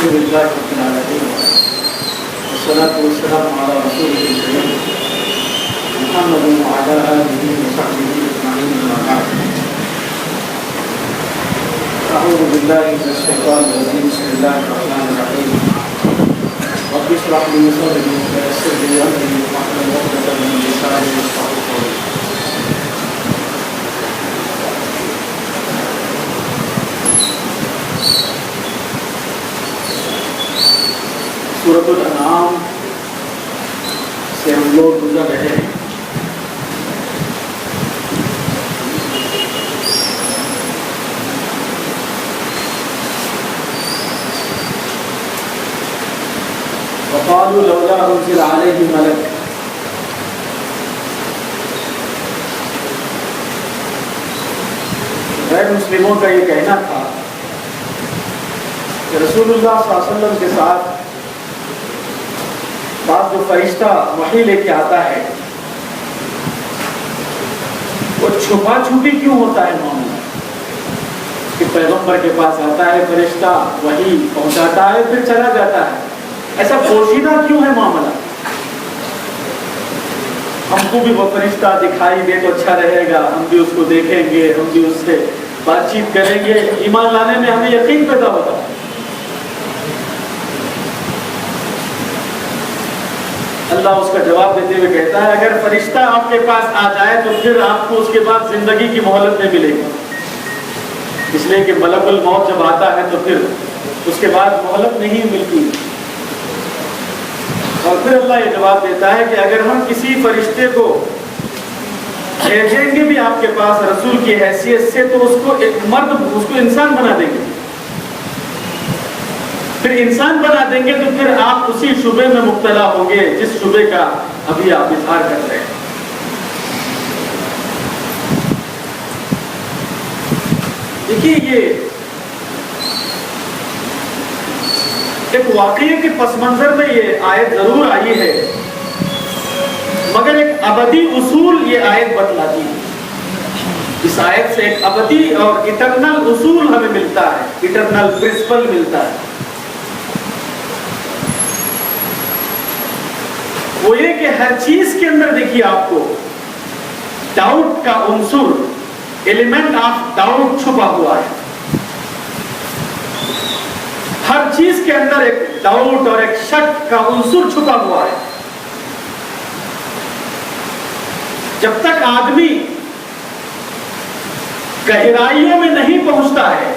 الحمد لله رب العالمين والصلاة والسلام على رسوله الكريم محمد وعلى آله وصحبه أجمعين أما بعد. أعوذ بالله من الشيطان الرجيم. بسم الله الرحمن الرحيم. رب اشرح لي صدري ويسر لي أمري واحلل عقدة من لساني يفقهوا قولي. سورۃ الانعام سے ہم لوگ گزر رہے ہیں. وقالوا لولا انزل عليه ملك. غیر مسلموں کا یہ کہنا تھا کہ رسول اللہ صلی اللہ علیہ وسلم کے ساتھ بعض جو فرشتہ وحی لے کے آتا ہے وہ چھپا چھپی کیوں ہوتا ہے معاملہ کہ پیغمبر کے پاس آتا ہے فرشتہ وحی پہنچاتا ہے پھر چلا جاتا ہے. ایسا پوشیدہ کیوں ہے معاملہ؟ ہم کو بھی وہ فرشتہ دکھائی دے تو اچھا رہے گا, ہم بھی اس کو دیکھیں گے, ہم بھی اس سے بات چیت کریں گے, ایمان لانے میں ہمیں یقین پیدا ہوتا ہے. اللہ اس کا جواب دیتے ہوئے کہتا ہے اگر فرشتہ آپ کے پاس آ جائے تو پھر آپ کو اس کے بعد زندگی کی مہلت نہیں ملے گی, اس لیے کہ ملک الموت جب آتا ہے تو پھر اس کے بعد مہلت نہیں ملتی. اور پھر اللہ یہ جواب دیتا ہے کہ اگر ہم کسی فرشتے کو بھیجیں گے بھی آپ کے پاس رسول کی حیثیت سے تو اس کو ایک مرد, اس کو انسان بنا دیں گے. پھر انسان بنا دیں گے تو پھر آپ اسی شبے میں مبتلا ہوں گے جس شبے کا ابھی آپ اظہار کر رہے ہیں. دیکھیے یہ ایک واقعے کے پس منظر میں یہ آیت ضرور آئی ہے, مگر ایک ابدی اصول یہ آیت بتلاتی ہے. اس آیت سے ایک ابدی اور اٹرنل اصول ہمیں ملتا ہے, اٹرنل پرنسپل ملتا ہے. وہ یہ کہ ہر چیز کے اندر دیکھیے آپ کو ڈاؤٹ کا عنصر, ایلیمنٹ آف ڈاؤٹ چھپا ہوا ہے. ہر چیز کے اندر ایک ڈاؤٹ اور ایک شک کا عنصر چھپا ہوا ہے. جب تک آدمی گہرائیوں میں نہیں پہنچتا ہے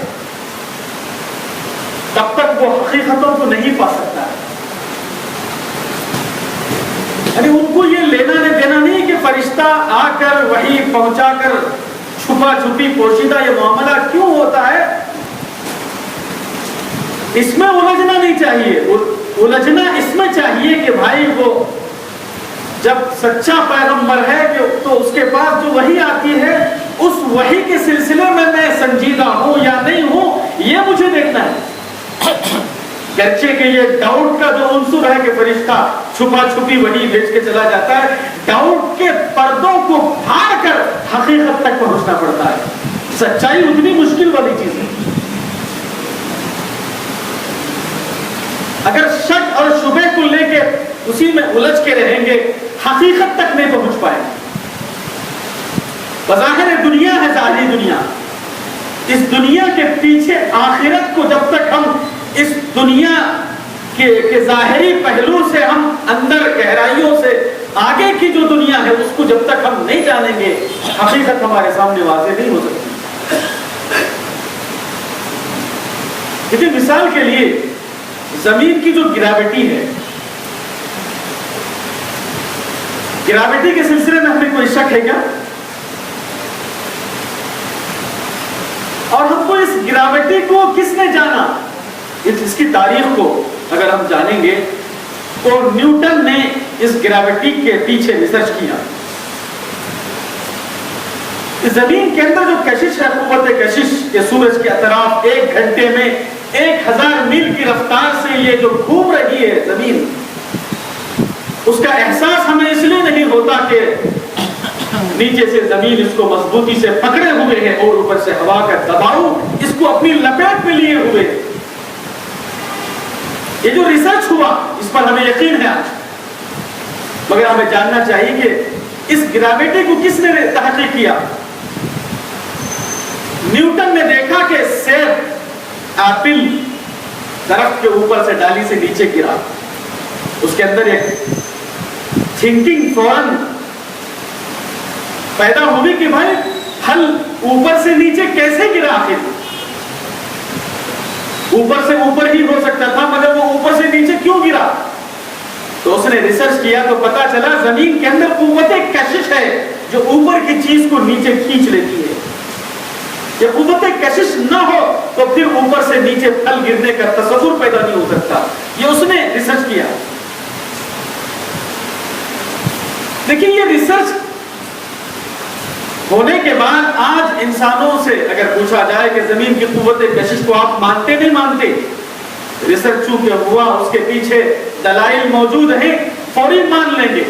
تب تک وہ حقیقتوں کو نہیں پا سکتا ہے. یعنی ان کو یہ لینا دینا نہیں کہ فرشتہ آ کر وحی پہنچا کر چھپا چھپی پوشیدہ یہ معاملہ کیوں ہوتا ہے, اس میں الجھنا نہیں چاہیے. الجھنا اس میں چاہیے کہ بھائی وہ جب سچا پیغمبر ہے تو اس کے پاس جو وحی آتی ہے اس وحی کے سلسلے میں سنجیدہ ہوں یا نہیں ہوں, یہ مجھے دیکھنا ہے. گرچہ کہ یہ ڈاؤٹ کا جو عنصر ہے کہ فرشتہ چھپا چھپی وحی بھیج کے چلا جاتا ہے, ڈاؤٹ کے پردوں کو پھاڑ کر حقیقت تک پہنچنا پڑتا ہے. سچائی اتنی مشکل والی چیز ہے. اگر شک اور شبہ کو لے کے اسی میں الجھ کے رہیں گے حقیقت تک نہیں پہنچ پائیں. بظاہر دنیا ہے ظاہری دنیا, اس دنیا کے پیچھے آخرت کو جب تک ہم اس دنیا کے ظاہری پہلو سے ہم اندر گہرائیوں سے آگے کی جو دنیا ہے اس کو جب تک ہم نہیں جانیں گے حقیقت ہمارے سامنے واضح نہیں ہو سکتی. لیکن مثال کے لیے زمین کی جو گریوٹی ہے, گریوٹی کے سلسلے میں ہمیں کوئی شک ہے کیا؟ اور ہم کو اس گریوٹی کو کس نے جانا, اس کی تاریخ کو اگر ہم جانیں گے تو نیوٹن نے اس گریوٹی کے پیچھے ریسرچ کیا. زمین کے اندر جو کشش ہے, قوت کشش کے سورج کے اطراف 1 گھنٹے میں 1000 میل کی رفتار سے یہ جو گھوم رہی ہے زمین, اس کا احساس ہمیں اس لیے نہیں ہوتا کہ نیچے سے زمین اس کو مضبوطی سے پکڑے ہوئے ہے اور اوپر سے ہوا کا دباؤ اس کو اپنی لپیٹ میں لیے ہوئے. یہ جو ریسرچ ہوا اس پر ہمیں یقین ہے آج، مگر ہمیں جاننا چاہیے کہ اس گریویٹی کو کس نے تحقیق کیا؟ نیوٹن نے دیکھا کہ سیب ایپل درخت کے اوپر سے ڈالی سے نیچے گرا، اس کے اندر ایک تھنکنگ فوراً پیدا ہوگی کہ بھائی پھل اوپر سے نیچے کیسے گرا؟ آخر اوپر سے اوپر ہی ہو سکتا تھا، مگر وہ اوپر سے نیچے کیوں گرا؟ تو اس نے ریسرچ کیا تو پتا چلا زمین کے اندر قوت کشش ہے جو اوپر کی چیز کو نیچے کھینچ لیتی ہے۔ یہ قوت کشش نہ ہو تو پھر اوپر سے نیچے پھل گرنے کا تصور پیدا نہیں ہو سکتا۔ یہ اس نے ریسرچ کیا۔ دیکھیں یہ ریسرچ ہونے کے بعد آج انسانوں سے اگر پوچھا جائے کہ زمین کی قوت کشش کو آپ مانتے نہیں مانتے، ریسرچ چونکہ ہوا اس کے پیچھے دلائل موجود ہیں، فوری مان لیں گے،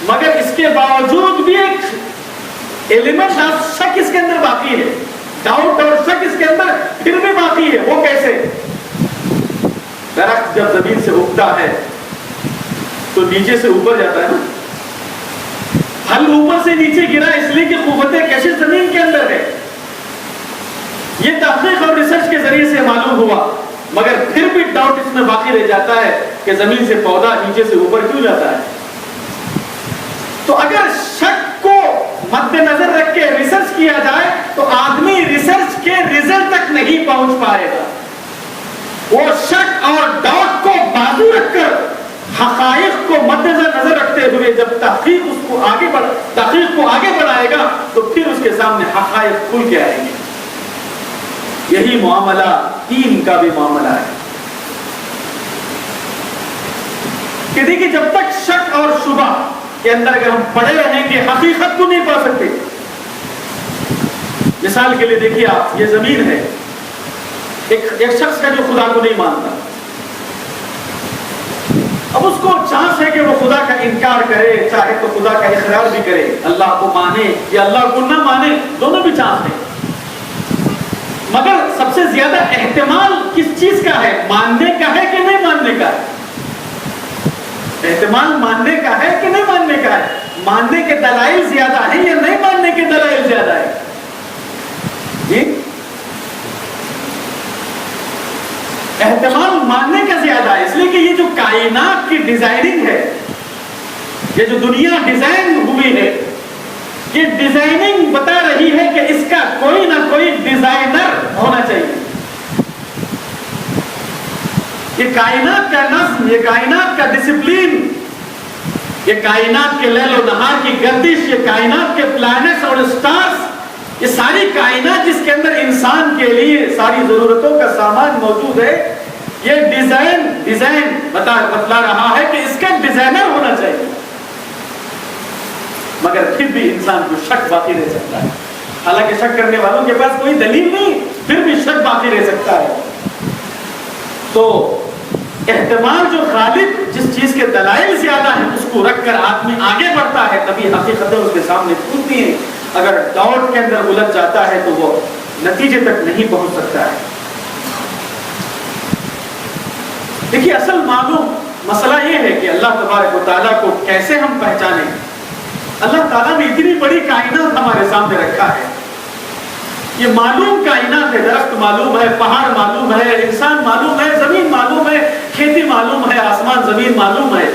مگر اس کے باوجود بھی ایک ایلیمنٹ آف شک اس کے اندر باقی ہے، ڈاؤٹ اور شک اس کے اندر پھر بھی باقی ہے۔ وہ کیسے؟ درخت جب زمین سے اگتا ہے تو نیچے سے اوپر جاتا ہے نا، پھل اوپر سے نیچے گرا اس لیے کہ قوت کشش زمین کے اندر ہے۔ یہ تحقیق اور ریسرچ کے ذریعے سے معلوم ہوا، مگر پھر بھی ڈاؤٹ اس میں باقی رہ جاتا ہے کہ زمین سے پودا نیچے سے اوپر کیوں جاتا ہے۔ تو اگر شک کو مد نظر رکھ کے ریسرچ کیا جائے تو آدمی ریسرچ کے رزلٹ تک نہیں پہنچ پائے گا۔ وہ شک اور ڈاؤٹ کو بازو رکھ کر حقائق کو مد نظر رکھتے ہوئے جب تحقیق کو آگے بڑھائے گا تو پھر اس کے سامنے حقائق کھل کے آئیں گے۔ یہی معاملہ دین کا بھی معاملہ ہے کہ دیکھیں جب تک شک اور شبہ کے اندر اگر ہم پڑے رہیں گے حقیقت کو نہیں پا سکتے۔ مثال کے لیے دیکھیے آپ، یہ زمین ہے، ایک شخص کا جو خدا کو نہیں مانتا، اب اس کو چانس ہے کہ وہ خدا کا انکار کرے، چاہے تو خدا کا اقرار بھی کرے، اللہ کو مانے یا اللہ کو نہ مانے، دونوں بھی چانس ہے، مگر سب سے زیادہ احتمال کس چیز کا ہے؟ ماننے کا ہے کہ نہیں ماننے کا ہے؟ احتمال ماننے کا ہے کہ نہیں ماننے کا ہے؟ ماننے کے دلائل زیادہ ہیں یا نہیں ماننے کے دلائل زیادہ ہیں؟ جی احتمال ماننے کا زیادہ ہے، اس لیے کہ یہ جو کائنات کی ڈیزائننگ ہے، یہ جو دنیا ڈیزائن ہوئی ہے، یہ ڈیزائننگ بتا رہی ہے کہ اس کا کوئی نہ کوئی ڈیزائنر ہونا چاہیے۔ یہ کائنات کا نظم، یہ کائنات کا ڈسپلین، یہ کائنات کے لیل و نہار کی گردش، یہ کائنات کے پلانٹس اور اسٹارز، یہ ساری کائنات جس کے اندر انسان کے لیے ساری ضرورتوں کا سامان موجود ہے، یہ ڈیزائن بتلا رہا ہے کہ اس کا ڈیزائنر ہونا چاہیے، مگر پھر بھی انسان کو شک باقی رہ سکتا ہے۔ حالانکہ شک کرنے والوں کے پاس کوئی دلیل نہیں، پھر بھی شک باقی رہ سکتا ہے۔ تو احتمال جو غالب جس چیز کے دلائل زیادہ ہیں اس کو رکھ کر آدمی آگے بڑھتا ہے، تبھی حقیقتیں اس کے سامنے کھلتی ہیں۔ اگر ڈاؤٹ کے اندر الجھ جاتا ہے تو وہ نتیجے تک نہیں پہنچ سکتا ہے۔ دیکھیے اصل معلوم مسئلہ یہ ہے کہ اللہ تبارک و تعالیٰ کو کیسے ہم پہچانیں۔ اللہ تعالیٰ نے اتنی بڑی کائنات ہمارے سامنے رکھا ہے، یہ معلوم کائنات ہے، درخت معلوم ہے، پہاڑ معلوم ہے، انسان معلوم ہے، زمین معلوم ہے، کھیتی معلوم ہے، آسمان زمین معلوم ہے۔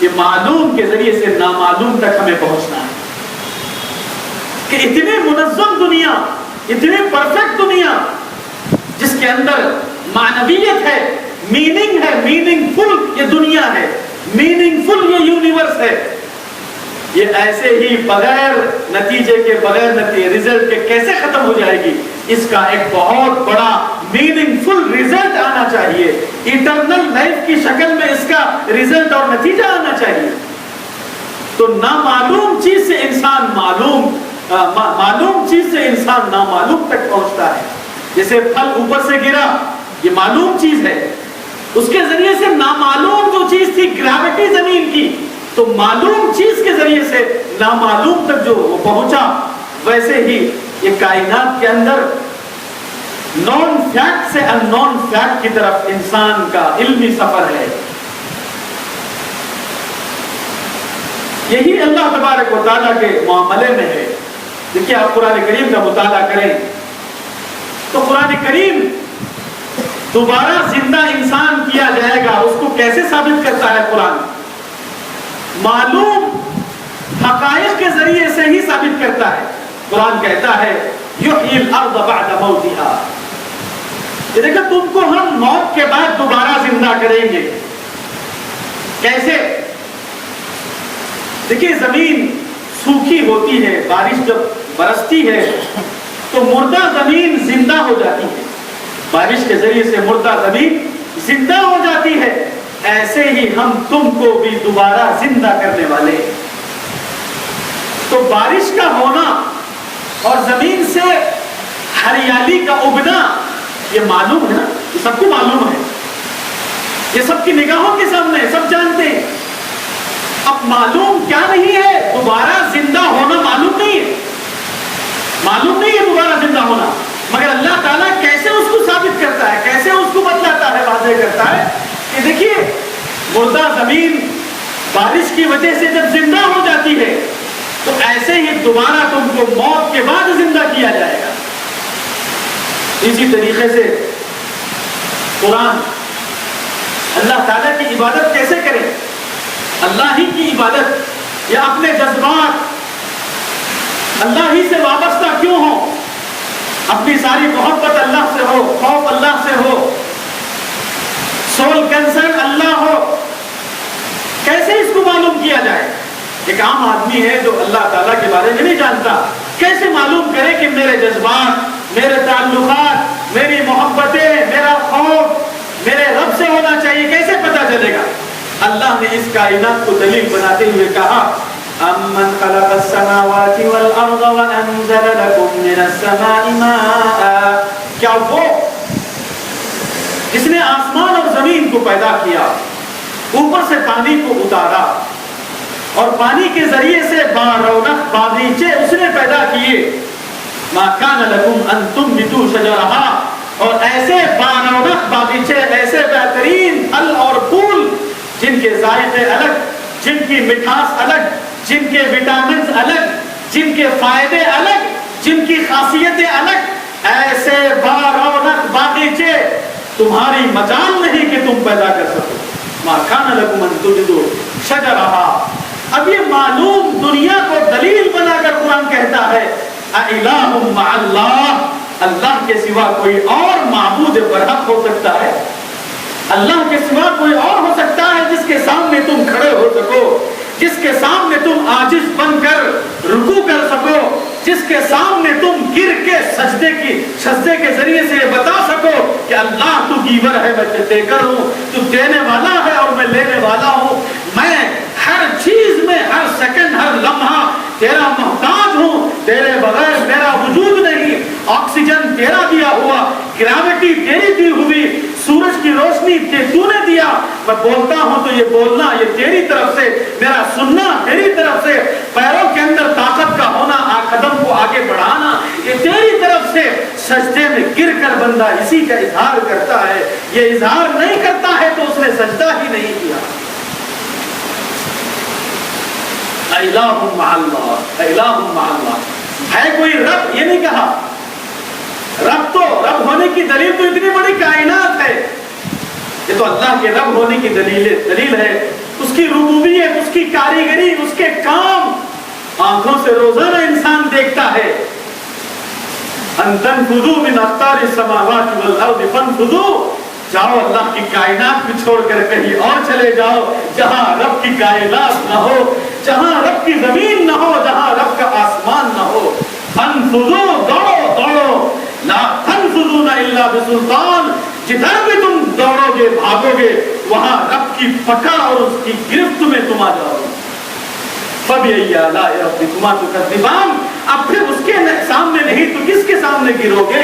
یہ معلوم کے ذریعے سے نامعلوم تک ہمیں پہنچنا ہے کہ اتنی منظم دنیا، اتنی پرفیکٹ دنیا جس کے اندر معنویت ہے، میننگ ہے، میننگ فل یہ دنیا ہے، میننگ فل یہ یونیورس ہے، یہ ایسے ہی بغیر نتیجے کے، بغیر ریزلٹ کے کیسے ختم ہو جائے گی؟ اس کا ایک بہت بڑا میننگ فل ریزلٹ آنا چاہیے، ایٹرنل لائف کی شکل میں اس کا ریزلٹ اور نتیجہ آنا چاہیے۔ تو نامعلوم چیز سے انسان معلوم چیز سے انسان نامعلوم تک پہنچتا ہے۔ جیسے پھل اوپر سے گرا، یہ معلوم چیز ہے، اس کے ذریعے سے نامعلوم جو چیز تھی گریوٹی زمین کی، تو معلوم چیز کے ذریعے سے نامعلوم تک جو وہ پہنچا، ویسے ہی یہ کائنات کے اندر نون فیکٹ سے ان نون فیکٹ کی طرف انسان کا علمی سفر ہے. یہی اللہ تبارک و تعالیٰ کے معاملے میں ہے. دیکھیے آپ قرآن کریم کا مطالعہ کریں تو قرآن کریم دوبارہ زندہ انسان کیا جائے گا اس کو کیسے ثابت کرتا ہے؟ قرآن معلوم حقائق کے ذریعے سے ہی ثابت کرتا ہے. قرآن کہتا ہے یحیی الارض بعد موتها. یہ دیکھو تم کو ہم موت کے بعد دوبارہ زندہ کریں گے. کیسے؟ دیکھیے زمین سوکھی ہوتی ہے, بارش جب برستی ہے تو مردہ زمین زندہ ہو جاتی ہے. بارش کے ذریعے سے مردہ زمین زندہ ہو جاتی ہے. ایسے ہی ہم تم کو بھی دوبارہ زندہ کرنے والے. تو بارش کا ہونا اور زمین سے ہریالی کا اگنا یہ معلوم ہے نا, یہ سب کو معلوم ہے, یہ سب کی نگاہوں کے سامنے سب جانتے ہیں. اب معلوم کیا نہیں ہے؟ دوبارہ زندہ ہونا معلوم نہیں ہے. معلوم نہیں ہے دوبارہ زندہ ہونا, مگر اللہ تعالیٰ کیسے اس کو ثابت کرتا ہے, کیسے اس کو بتلاتا ہے, واضح کرتا ہے کہ دیکھیے مردہ زمین بارش کی وجہ سے جب زندہ ہو جاتی ہے تو ایسے ہی دوبارہ تم کو موت کے بعد زندہ کیا جائے گا. اسی طریقے سے قرآن اللہ تعالیٰ کی عبادت کیسے کریں, اللہ ہی کی عبادت یا اپنے جذبات اللہ ہی سے وابستہ کیوں ہو, اپنی ساری محبت اللہ سے ہو, خوف اللہ سے ہو, سول کنسرن اللہ ہو. کیسے اس کو معلوم کیا جائے؟ ایک عام آدمی ہے جو اللہ تعالیٰ کے بارے میں نہیں جانتا, کیسے معلوم کرے کہ میرے جذبات, میرے تعلقات, میری محبتیں, میرا خوف میرے رب سے ہونا چاہیے, کیسے پتا چلے گا؟ اللہ نے اس کائنات کو دلیل بناتے ہوئے کہا امن خلق السماوات والارض وانزل لكم من السماء ماء. کیا وہ جس نے آسمان اور زمین کو پیدا کیا, اوپر سے پانی کو اتارا اور پانی کے ذریعے سے بارونق باغیچے اس نے پیدا کیے. ما کان لکم ان تنبتوا شجرہا, اور ایسے بارونق باغیچے, ایسے بہترین پھل اور پھول جن کے ذائقے الگ, جن کی مٹھاس الگ, جن کے وٹامنز الگ, جن کے فائدے الگ, جن کی خاصیتیں الگ, ایسے بارونق باغیچے تمہاری مجال نہیں کہ تم پیدا کر سکو. ما کان لکم ان تنبتوا شجرہا. اب یہ معلوم دنیا کو دلیل بنا کر قرآن کہتا ہے اِلٰہٌ مع اللہ, اللہ کے سوا کوئی اور معبود برحق ہو سکتا ہے؟ اللہ کے سوا کوئی اور ہو سکتا ہے جس کے سامنے تم کھڑے ہو سکو, جس کے سامنے تم عاجز بن کر رکوع کر سکو, جس کے سامنے تم گر کے سجدے کے ذریعے سے بتا سکو کہ اللہ تو گیور ہے, میں دے کر ہوں, تو دینے والا ہے اور میں لینے والا ہوں, میں ہر چیز میں ہر سیکنڈ ہر لمحہ تیرا محتاج ہوں, تیرے بغیر میرا وجود نہیں. آکسیجن تیرا دیا ہوا, گریوٹی تیری دی ہوئی, سورج کی روشنی تو نے دیا, میں بولتا ہوں تو یہ بولنا یہ تیری طرف سے, میرا سننا تیری طرف سے, پیروں کے اندر طاقت کا ہونا, قدم کو آگے بڑھانا یہ تیری طرف سے. سجدے میں گر کر بندہ اسی کا اظہار کرتا ہے, یہ اظہار نہیں کرتا ہے تو اس نے سجدہ ہی نہیں کیا. الہ مع اللہ, الہ مع اللہ. ہے کوئی رب؟ یہ نہیں کہا. رب تو رب ہونے کی دلیل تو اتنی بڑی کائنات ہے, یہ تو اللہ کے رب ہونے کی دلیل ہے. اس کی ربوبیت, اس کی کاریگری, اس کے کام آنکھوں سے روزانہ انسان دیکھتا ہے. ان تنفذوا من اقطار السماوات والارض فانفذوا. جاؤ اللہ کی کائنات کو چھوڑ کر کہیں اور چلے جاؤ جہاں رب کی کائنات نہ ہو, جہاں رب کی زمین نہ ہو, جہاں رب کا آسمان نہ ہو. فانفذوا, دوڑو دوڑو, لا تنفذون الا بسلطان. جدھر بھی تم دوڑو گے بھاگو گے وہاں رب کی پکڑ اور اس کی گرفت میں تم آ جاؤ گے. فَبِأَيِّ آلَاءِ رَبِّكُمَا تُكَذِّبَانِ. اب پھر اس کے سامنے نہیں تو کس کے سامنے گرو گے؟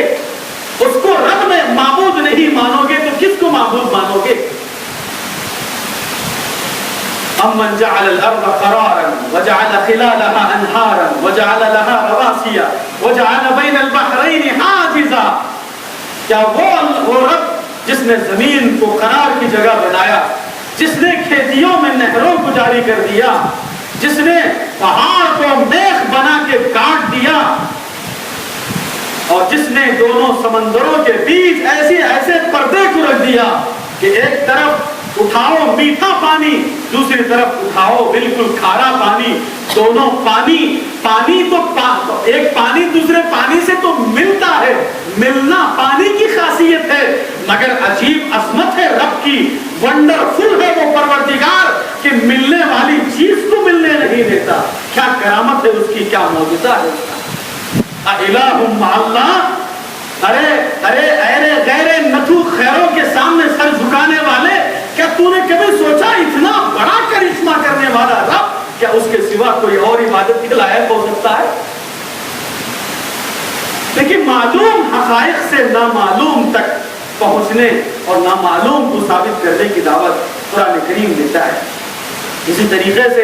اس کو رب میں معبود نہیں مانو گے تو کس کو معبود مانو گے؟ أَمَّنْ جَعَلَ الْأَرْضَ قَرَارًا وَجَعَلَ خِلَالَهَا أَنْهَارًا وَجَعَلَ لَهَا رَوَاسِيَ وَجَعَلَ بَيْنَ الْبَحْرَيْنِ حَاجِزًا. کیا وہ رب جس نے زمین کو قرار کی جگہ بنایا، جس نے کھیتیوں میں نہروں کو جاری کر دیا، جس نے پہاڑ کو میخ بنا کے کاٹ دیا، اور جس نے دونوں سمندروں کے بیچ ایسے پردے کو رکھ دیا کہ ایک طرف اٹھاؤ میٹھا پانی، دوسری طرف اٹھاؤ بالکل کھارا پانی، دونوں پانی تو ایک پانی دوسرے پانی سے تو ملتا ہے، ملنا پانی کی خاصیت ہے، مگر عجیب عظمت ہے رب کی، ونڈرفل ہے وہ پروردگار کہ ملنے والی چیز کو ملنے نہیں دیتا۔ کیا کرامت ہے اس کی، کیا معجزہ ہے اس کا۔ الہ مع اللہ، ارے غیر نتو خیروں کے سامنے سر جھکانے والے، کیا تو نے کبھی سوچا اتنا بڑا کرشمہ کرنے والا رب، کیا اس کے سوا کوئی اور عبادت کے لائق ہو سکتا ہے؟ لیکن معلوم حقائق سے نامعلوم تک پہنچنے اور نامعلوم کو ثابت کرنے کی دعوت قرآن کریم دیتا ہے۔ اسی طریقے سے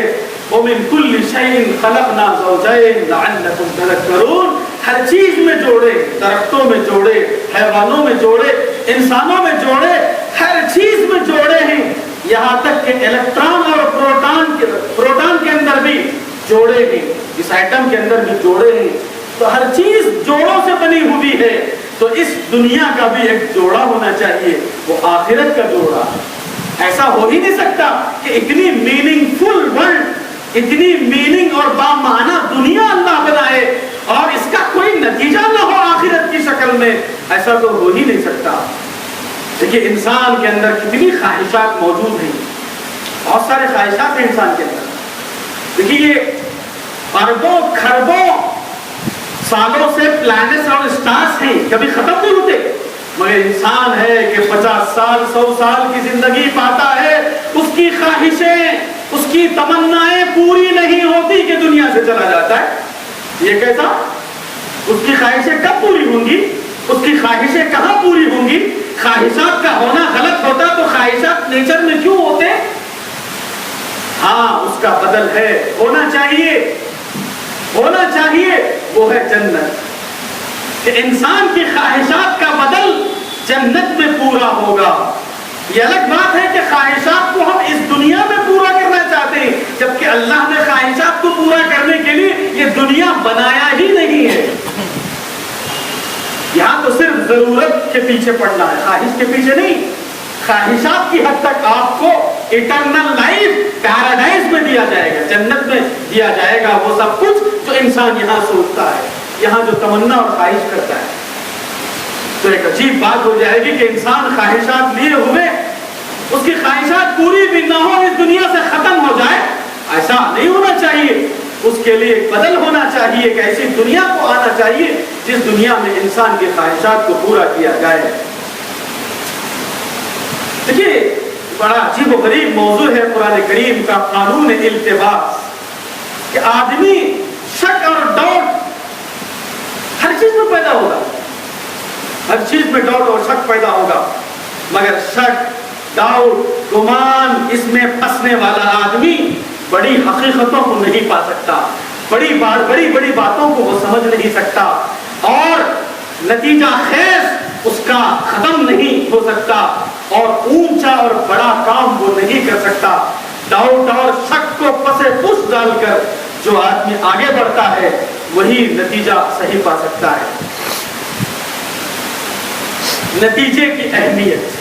وَمِن كُلِّ شَيْءٍ خَلَقْنَا زَوْجَيْنِ لَعَلَّكُمْ تَذَكَّرُونَ، ہر چیز میں جوڑے، درختوں میں جوڑے، حیوانوں میں جوڑے، انسانوں میں جوڑے، ہر چیز میں جوڑے ہیں، یہاں تک کہ الیکٹران اور پروٹان کے اندر بھی جوڑے ہیں، اس ایٹم کے اندر بھی جوڑے ہیں، تو ہر چیز جوڑوں سے بنی ہوئی ہے، تو اس دنیا کا بھی ایک جوڑا ہونا چاہیے، وہ آخرت کا جوڑا۔ ایسا ہو ہی نہیں سکتا کہ اتنی میننگ فل ورلڈ، اتنی میننگ اور بامعنی دنیا اللہ بنائے اور اس کا کوئی نتیجہ نہ ہو آخرت کی شکل میں، ایسا تو ہو ہی نہیں سکتا۔ دیکھیے انسان کے اندر کتنی خواہشات موجود ہیں، بہت سارے خواہشات ہیں انسان کے اندر۔ دیکھیے یہ اربوں کھربوں سالوں سے پلانٹس اور اسٹارز ہیں، کبھی ختم نہیں ہوتے، مگر انسان ہے کہ 50 سال 100 سال کی زندگی پاتا ہے، اس کی خواہشیں، اس کی تمنائیں پوری نہیں ہوتی کہ دنیا سے چلا جاتا ہے۔ یہ کیسا؟ اس کی خواہشیں کب پوری ہوں گی؟ اس کی خواہشیں کہاں پوری ہوں گی؟ خواہشات کا ہونا غلط ہوتا تو خواہشات نیچر میں کیوں ہوتے؟ ہاں اس کا بدل ہے، ہونا چاہیے، وہ ہے جنت، کہ انسان کی خواہشات کا بدل جنت میں پورا ہوگا۔ یہ الگ بات ہے کہ خواہشات کو ہم اس دنیا میں پورا کرنا چاہتے ہیں، جبکہ اللہ نے خواہشات کو پورا کرنے کے لیے یہ دنیا بنایا ہی نہیں ہے۔ یہاں تو صرف ضرورت کے پیچھے پڑنا ہے، خواہش کے پیچھے نہیں۔ خواہشات کی حد تک آپ کو اٹرنل لائف پیراڈائز میں دیا جائے گا، جنت میں دیا جائے گا وہ سب کچھ جو انسان یہاں سوچتا ہے، یہاں جو تمنا اور خواہش کرتا ہے۔ تو ایک عجیب بات ہو جائے گی کہ انسان خواہشات لیے ہوئے اس کی خواہشات پوری بھی نہ ہو، اس دنیا سے ختم ہو جائے، ایسا نہیں ہونا چاہیے۔ اس کے لیے ایک بدل ہونا چاہیے، ایک ایسی دنیا کو آنا چاہیے جس دنیا میں انسان کی خواہشات کو پورا کیا جائے۔ دیکھیے بڑا عجیب و غریب موضوع ہے قرآن کریم کا قانون التباس، کہ آدمی شک اور ڈاؤٹ ہر چیز میں پیدا ہوگا، ہر چیز میں ڈاؤٹ اور شک پیدا ہوگا، مگر شک ڈاؤٹ گمان اس میں پھنسنے والا آدمی بڑی حقیقتوں کو نہیں پا سکتا، بڑی باتوں کو وہ سمجھ نہیں سکتا، اور نتیجہ خیز اس کا ختم نہیں ہو سکتا، اور اونچا اور بڑا کام وہ نہیں کر سکتا۔ ڈاؤٹ اور شک کو پس پش ڈال کر جو آدمی آگے بڑھتا ہے وہی نتیجہ صحیح پا سکتا ہے۔ نتیجے کی اہمیت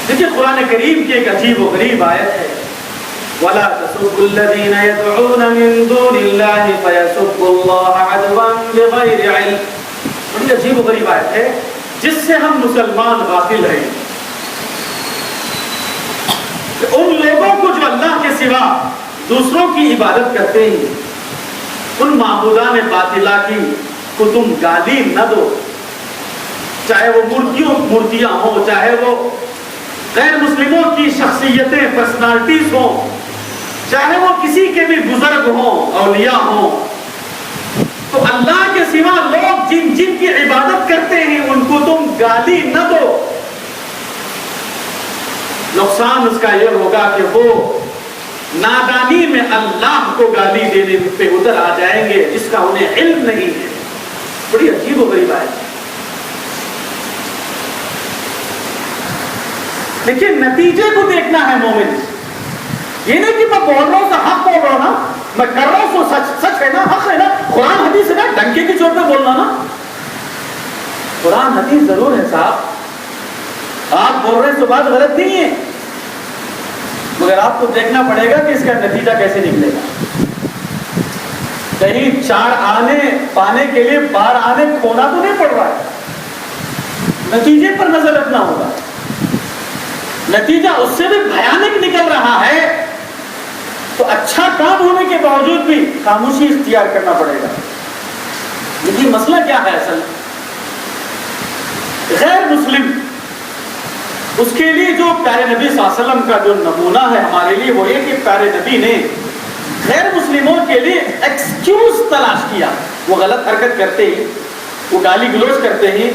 دیکھیے قرآن کریم کی ایک عجیب و غریب آیت ہے، وَلَا تَسُبُّوا الَّذِينَ يَدْعُونَ مِن دُونِ اللَّهِ فَيَسُبُّوا اللَّهَ عَدْوًا بِغَيْرِ عِلْمٍ۔ بڑی عجیب و غریب آیت ہے جس سے ہم مسلمان غافل ہیں کہ ان لوگوں کو جو اللہ کے سوا دوسروں کی عبادت کرتے ہیں، ان معبودان باطلہ کی کو تم گالی نہ دو، چاہے وہ مورتیاں ہوں، چاہے وہ غیر مسلموں کی شخصیتیں پرسنالٹیز ہوں، چاہے وہ کسی کے بھی بزرگ ہوں، اولیاء ہوں، تو اللہ کے سوا لوگ جن کی عبادت کرتے ہیں ان کو تم گالی نہ دو۔ نقصان اس کا یہ ہوگا کہ وہ نادانی میں اللہ کو گالی دینے پہ ادھر آ جائیں گے جس کا انہیں علم نہیں ہے۔ بڑی عجیب و غریب ہے لیکن نتیجے کو دیکھنا ہے مومن. یہ نہیں کہ میں بول رہا ہوں تو حق بول رہا ہوں نا, میں کر رہا ہوں تو سچ ہے نا, حق ہے نا, قرآن حدیث ہے نا, ڈنکے کی چوٹ پہ بولنا نا. قرآن حدیث ضرور ہے صاحب, آپ بول رہے ہیں تو بات غلط نہیں ہے, مگر آپ کو دیکھنا پڑے گا کہ اس کا نتیجہ کیسے نکلے گا. کہیں 4 آنے پانے کے لیے 12 آنے کھونا تو نہیں پڑ رہا ہے, نتیجے پر نظر رکھنا ہوگا. نتیجہ اس سے بھی بھیانک نکل رہا ہے تو اچھا کام ہونے کے باوجود بھی خاموشی اختیار کرنا پڑے گا. لیکن مسئلہ کیا ہے اصل, غیر مسلم اس کے لیے جو پیارے نبی صلی اللہ علیہ وسلم کا جو نمونہ ہے ہمارے لیے وہ یہ کہ پیارے نبی نے غیر مسلموں کے لیے ایکسکیوز تلاش کیا. وہ غلط حرکت کرتے ہی, وہ گالی گلوچ کرتے ہی,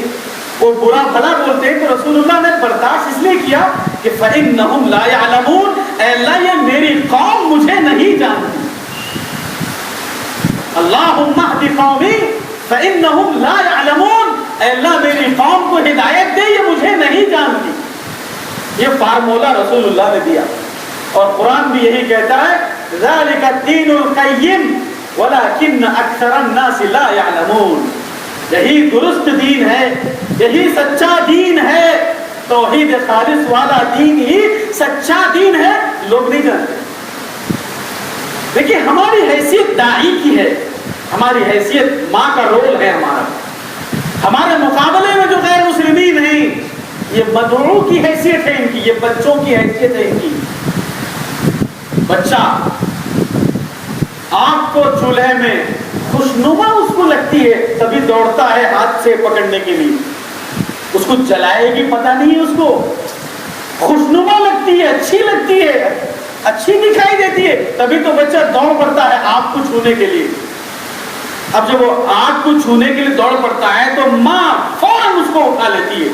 وہ برا بھلا بولتے ہیں, تو رسول اللہ نے برداشت اس لیے کیا کہ فَإِنَّهُمْ لَا يَعْلَمُونَ, اے اللہ یہ میری قوم مجھے نہیں جانتی. اللہم اہد قومی فَإِنَّهُمْ لَا يَعْلَمُونَ, اے اللہ میری قوم کو ہدایت دے, یہ مجھے نہیں جانتی. یہ فارمولہ رسول اللہ نے دیا, اور قرآن بھی یہی کہتا ہے ذَلِكَ الدِّينُ الْقَيِّمُ وَلَكِنَّ أَكْثَرَ النَّاسِ لَا يَعْلَمُونَ. یہی درست دین ہے, یہی سچا دین ہے, توحید خالص والا دین ہی سچا دین ہے, لوگ نہیں جانتے. دیکھیے ہماری حیثیت داعی کی ہے, ہماری حیثیت ماں کا رول ہے ہمارا. ہمارے مقابلے میں جو غیر مسلمین ہیں یہ مدعو کی حیثیت ہے ان کی, یہ بچوں کی حیثیت ہے ان کی. بچہ آگ کو چولہے میں خوشنما اس کو لگتی ہے تبھی دوڑتا ہے ہاتھ سے پکڑنے کے لیے, اس کو جلائے گی پتہ نہیں ہے, اس کو خوشنما لگتی ہے, اچھی لگتی ہے, اچھی دکھائی دیتی ہے, تبھی تو بچہ دوڑ پڑتا ہے آگ کو چھونے کے لیے. اب جب وہ آگ کو چھونے کے لیے دوڑ پڑتا ہے تو ماں فوراً اس کو اٹھا لیتی ہے,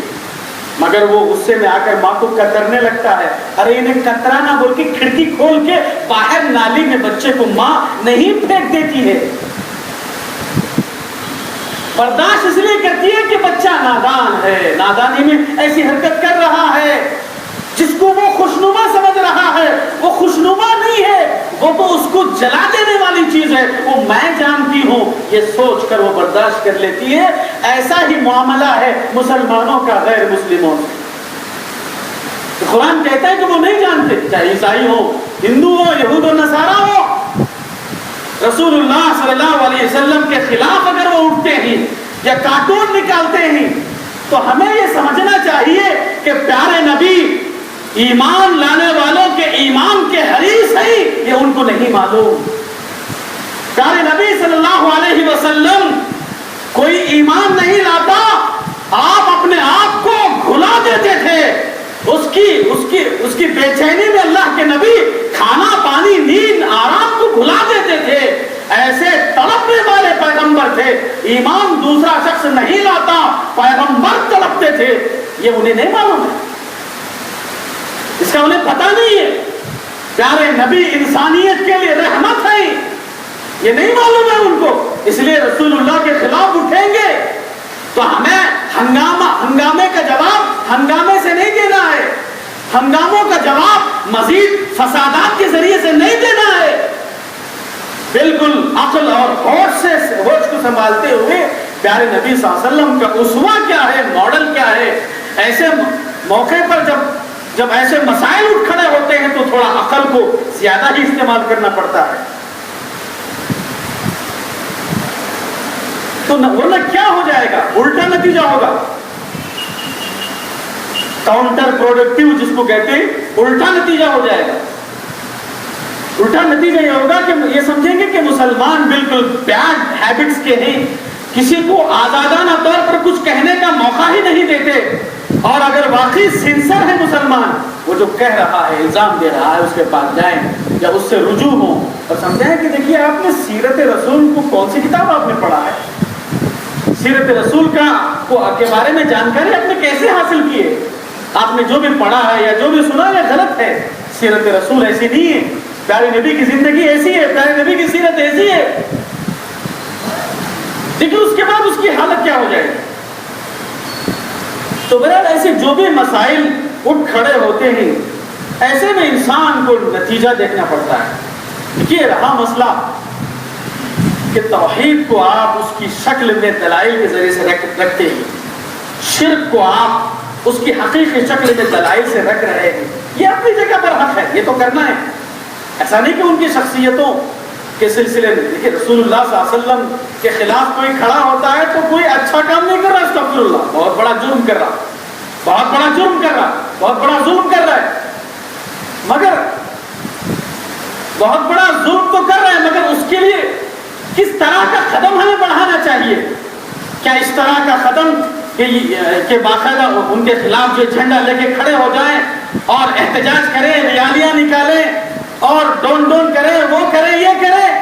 مگر وہ غصے میں آ کر ماں کو کترنے لگتا ہے. ارے انہیں کترانا بول کے کھڑکی کھول کے باہر نالی میں بچے کو ماں نہیں پھینک دیتی ہے. برداشت اس لیے کرتی ہے کہ بچہ نادان ہے, نادانی میں ایسی حرکت کر رہا ہے جس کو وہ خوشنما سمجھ رہا ہے. وہ خوشنما نہیں ہے, وہ تو اس کو جلا دینے والی چیز ہے. وہ میں جانتی ہوں یہ سوچ کر وہ برداشت کر لیتی ہے. ایسا ہی معاملہ ہے مسلمانوں کا غیر مسلموں سے. قرآن کہتا ہے کہ وہ نہیں جانتے, چاہے عیسائی ہو, ہندو ہو, یہود و نصارہ ہو, رسول اللہ صلی اللہ علیہ وسلم کے خلاف اگر وہ اٹھتے ہیں یا کارٹون نکالتے ہیں تو ہمیں یہ سمجھنا چاہیے کہ پیارے نبی ایمان لانے والوں کے ایمان کے حریص ہیں, یہ ان کو نہیں معلوم. پیارے نبی صلی اللہ علیہ وسلم کوئی ایمان نہیں لاتا, آپ اپنے آپ کو گھلا دیتے تھے. اس کی بے چینی میں اللہ کے نبی کھانا پانی نیند آرام کو بھلا دیتے تھے. ایسے تڑپنے والے پیغمبر تھے. ایمان دوسرا شخص نہیں لاتا, پیغمبر تڑپتے تھے. یہ انہیں نہیں معلوم ہے, اس کا انہیں پتہ نہیں ہے. پیارے نبی انسانیت کے لیے رحمت ہے, یہ نہیں معلوم ہے ان کو. اس لیے رسول اللہ کے خلاف اٹھیں گے تو ہمیں ہنگامے کا جواب ہنگامے سے نہیں دینا ہے, ہنگاموں کا جواب مزید فسادات کے ذریعے سے نہیں دینا ہے. بالکل عقل اور ہوش کو سنبھالتے ہوئے پیارے نبی صلی اللہ علیہ وسلم کا اسوہ کیا ہے, ماڈل کیا ہے. ایسے موقع پر جب ایسے مسائل اٹھ کھڑے ہوتے ہیں تو تھوڑا عقل کو زیادہ ہی استعمال کرنا پڑتا ہے. تو ورنہ کیا ہو جائے گا, الٹا نتیجہ ہوگا, کاؤنٹر پروڈکٹیو جس کو کہتے ہیں, الٹا نتیجہ ہو جائے گا. الٹا نتیجہ یہ ہوگا کہ یہ سمجھیں گے کہ مسلمان بالکل بیڈ ہیبٹس کے ہیں, کسی کو آزادانہ طور پر کچھ کہنے کا موقع ہی نہیں دیتے. اور اگر واقعی سنسر ہے مسلمان, وہ جو کہہ رہا ہے, الزام دے رہا ہے, اس کے پاس جائیں یا اس سے رجوع ہوں اور سمجھائیں کہ دیکھیے آپ نے سیرت رسول کو کون سی کتاب آپ نے پڑھا ہے, سیرت رسول کے بارے میں جانکاری آپ نے کیسے حاصل کی ہے, آپ نے جو بھی پڑھا ہے یا جو بھی سنا ہے غلط ہے. سیرت رسول ایسی نہیں ہے, پیارے نبی کی زندگی ایسی ہے, پیارے نبی کی سیرت ایسی ہے. لیکن اس کے بعد اس کی حالت کیا ہو جائے گی. تو بہرحال ایسے جو بھی مسائل اٹھ کھڑے ہوتے ہیں. ایسے میں انسان کو نتیجہ دیکھنا پڑتا ہے. یہ رہا مسئلہ کہ توحید کو آپ اس کی شکل میں دلائل کے ذریعے سے رکھتے ہیں, شرک کو آپ اس کی حقیقی شکل میں دلائل سے رکھ رہے ہیں. یہ اپنی جگہ پر حق ہے, یہ تو کرنا ہے. ایسا نہیں کہ ان کی شخصیتوں کے سلسلے میں دیکھیے رسول اللہ صلی اللہ علیہ وسلم کے خلاف کوئی کھڑا ہوتا ہے تو کوئی اچھا کام نہیں کر رہا, استغفر اللہ, بہت بڑا جرم کر رہا, بہت بڑا جرم کر رہا, بہت بڑا ظلم کر رہا ہے. مگر بہت بڑا ظلم تو کر رہا ہے, مگر اس کے لیے کس طرح کا قدم ہمیں بڑھانا چاہیے؟ کیا اس طرح کا قدم کہ باقاعدہ ان کے خلاف جو جھنڈا لے کے کھڑے ہو جائیں اور احتجاج کریں, ریالیاں نکالیں اور ڈون کریں, وہ کریں, یہ کریں.